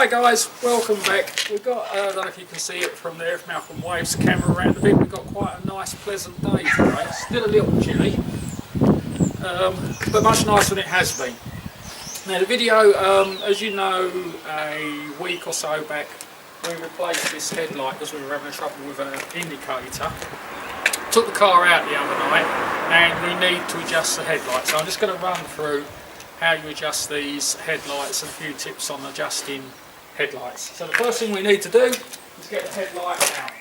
Hi guys, welcome back. We've got, I don't know if you can see it from there, if Malcolm waves the camera around a bit, we've got quite a nice pleasant day today. Still a little chilly, but much nicer than it has been. Now the video, as you know, a week or so back we replaced this headlight because we were having trouble with an indicator. Took the car out the other night and we need to adjust the headlight. So I'm just going to run through how you adjust these headlights and a few tips on adjusting headlights. So the first thing we need to do is get the headlight out.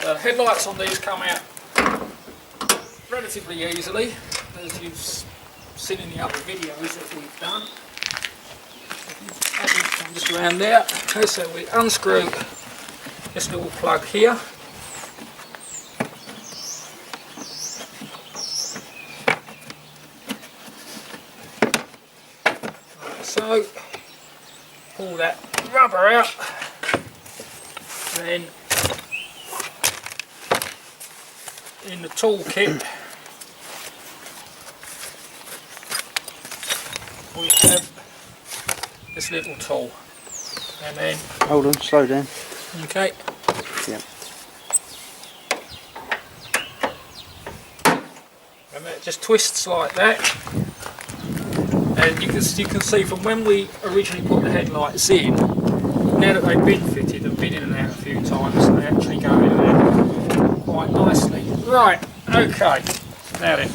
The headlights on these come out relatively easily, as you've seen in the other videos that we've done. Just around there. Okay, so we unscrew this little plug here. So pull that rubber out, then in the toolkit we have this little tool, and then hold on, slow down. Okay. Yeah. And it just twists like that. And you can see from when we originally put the headlights in, now that they've been fitted and been in and out a few times, they actually go in and out quite nicely. Right, okay. Now then,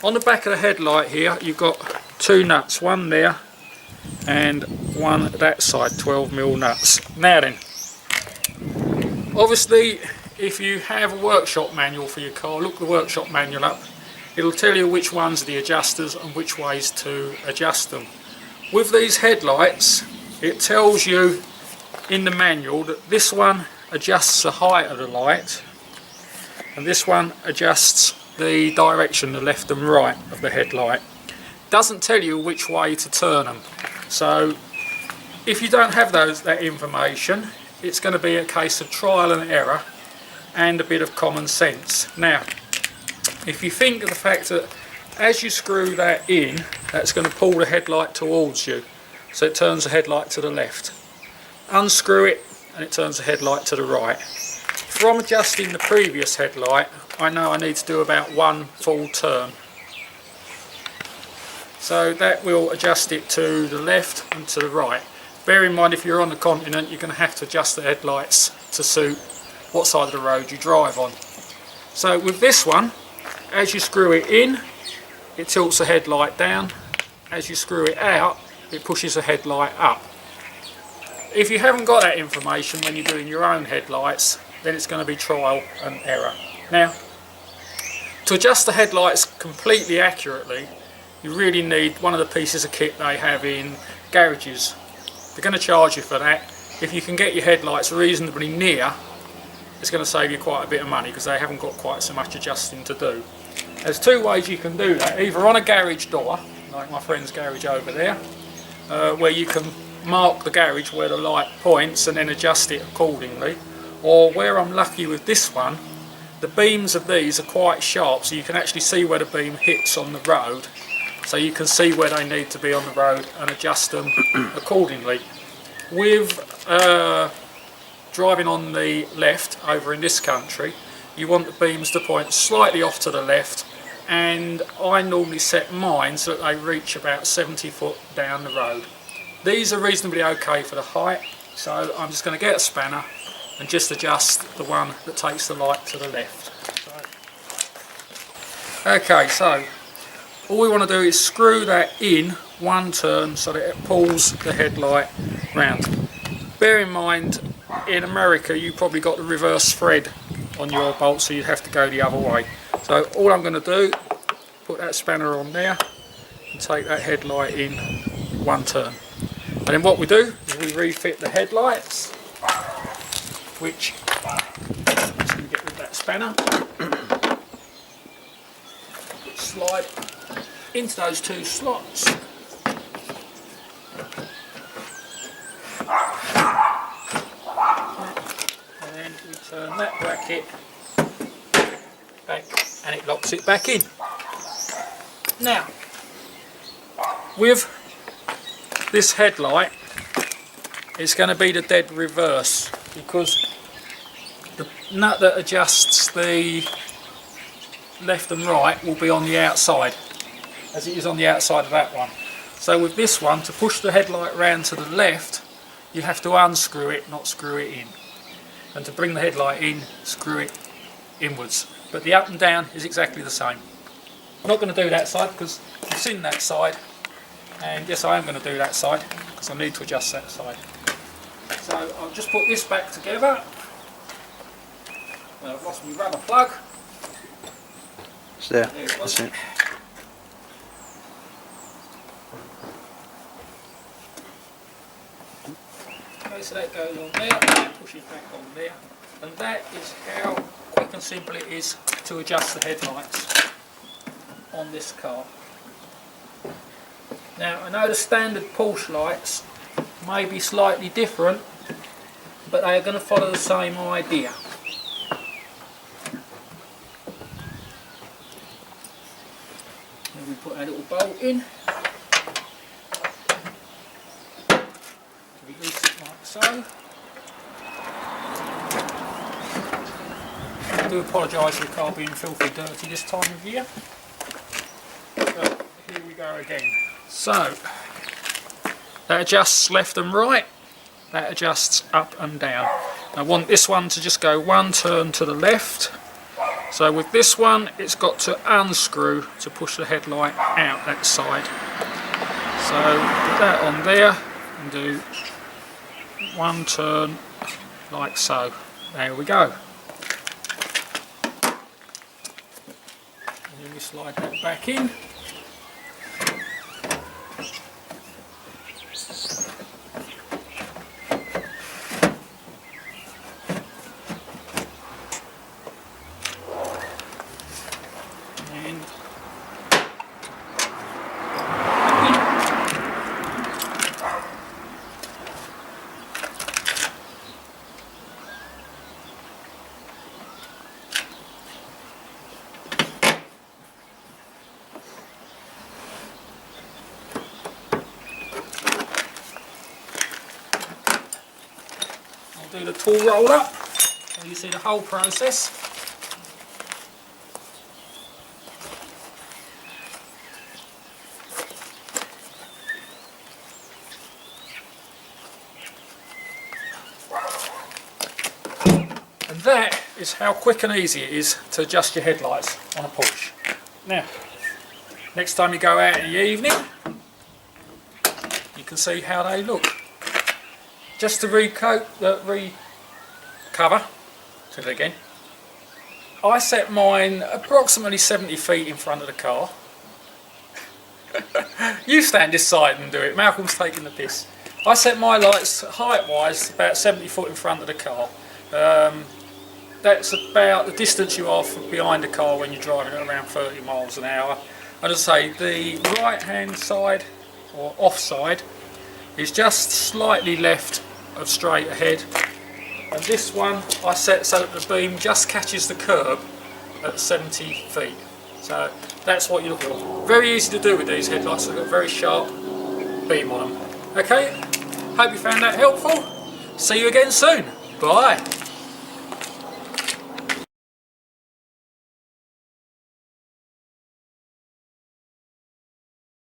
on the back of the headlight here, you've got two nuts, one there and one that side, 12mm nuts. Now then, obviously if you have a workshop manual for your car, look the workshop manual up. It'll tell you which ones are the adjusters and which ways to adjust them. With these headlights, it tells you in the manual that this one adjusts the height of the light and this one adjusts the direction, the left and right of the headlight. Doesn't tell you which way to turn them. So if you don't have that information, it's going to be a case of trial and error and a bit of common sense. Now, if you think of the fact that as you screw that in, that's going to pull the headlight towards you, so it turns the headlight to the left. Unscrew it and it turns the headlight to the right. From adjusting the previous headlight, I know I need to do about one full turn. So that will adjust it to the left and to the right. Bear in mind, if you're on the continent, you're going to have to adjust the headlights to suit what side of the road you drive on. So with this one, as you screw it in, it tilts the headlight down. As you screw it out, it pushes the headlight up. If you haven't got that information when you're doing your own headlights, then it's going to be trial and error. Now, to adjust the headlights completely accurately, you really need one of the pieces of kit they have in garages. They're going to charge you for that. If you can get your headlights reasonably near, it's going to save you quite a bit of money because they haven't got quite so much adjusting to do. There's two ways you can do that, either on a garage door, like my friend's garage over there, where you can mark the garage where the light points and then adjust it accordingly, or where I'm lucky with this one, the beams of these are quite sharp, so you can actually see where the beam hits on the road, so you can see where they need to be on the road and adjust them accordingly. With driving on the left over in this country, you want the beams to point slightly off to the left, and I normally set mine so that they reach about 70 foot down the road. These are reasonably okay for the height, so I'm just going to get a spanner and just adjust the one that takes the light to the left. Okay, so all we want to do is screw that in one turn so that it pulls the headlight round. Bear in mind, in America you probably got the reverse thread on your bolt, so you'd have to go the other way. So all I'm going to do, put that spanner on there and take that headlight in one turn. And then what we do is we refit the headlights, which I'm just going to get rid of that spanner, slide into those two slots. And then we turn that bracket back and it locks it back in. Now, with this headlight, it's going to be the dead reverse, because the nut that adjusts the left and right will be on the outside, as it is on the outside of that one. So with this one, to push the headlight round to the left, you have to unscrew it, not screw it in. And to bring the headlight in, screw it inwards. But the up and down is exactly the same. I'm not going to do that side because I've seen that side, and yes, I am going to do that side because I need to adjust that side. So I'll just put this back together. Well, I've lost my rubber plug. It's there. There it was. That's it. Okay, so that goes on there, and pushes back on there, and that is how quick and simple it is to adjust the headlights on this car. Now, I know the standard Porsche lights may be slightly different, but they are going to follow the same idea. And we put our little bolt in. Release it like so. I do apologise for the car being filthy dirty this time of year. But here we go again. So, that adjusts left and right, that adjusts up and down. I want this one to just go one turn to the left. So with this one, it's got to unscrew to push the headlight out that side. So put that on there and do one turn like so. There we go. And then we slide that back in. Do the tool roll up so you see the whole process. And that is how quick and easy it is to adjust your headlights on a Porsche. Now, next time you go out in the evening, you can see how they look. Just to recover, do it again. I set mine approximately 70 feet in front of the car. You stand this side and do it, Malcolm's taking the piss. I set my lights height wise about 70 foot in front of the car. That's about the distance you are from behind the car when you're driving at around 30 miles an hour. And as I say, the right hand side or offside is just slightly left of straight ahead, and this one I set so that the beam just catches the curb at 70 feet. So that's what you look for. Very easy to do with these headlights, they've got a very sharp beam on them. Okay, hope you found that helpful. See you again soon. Bye.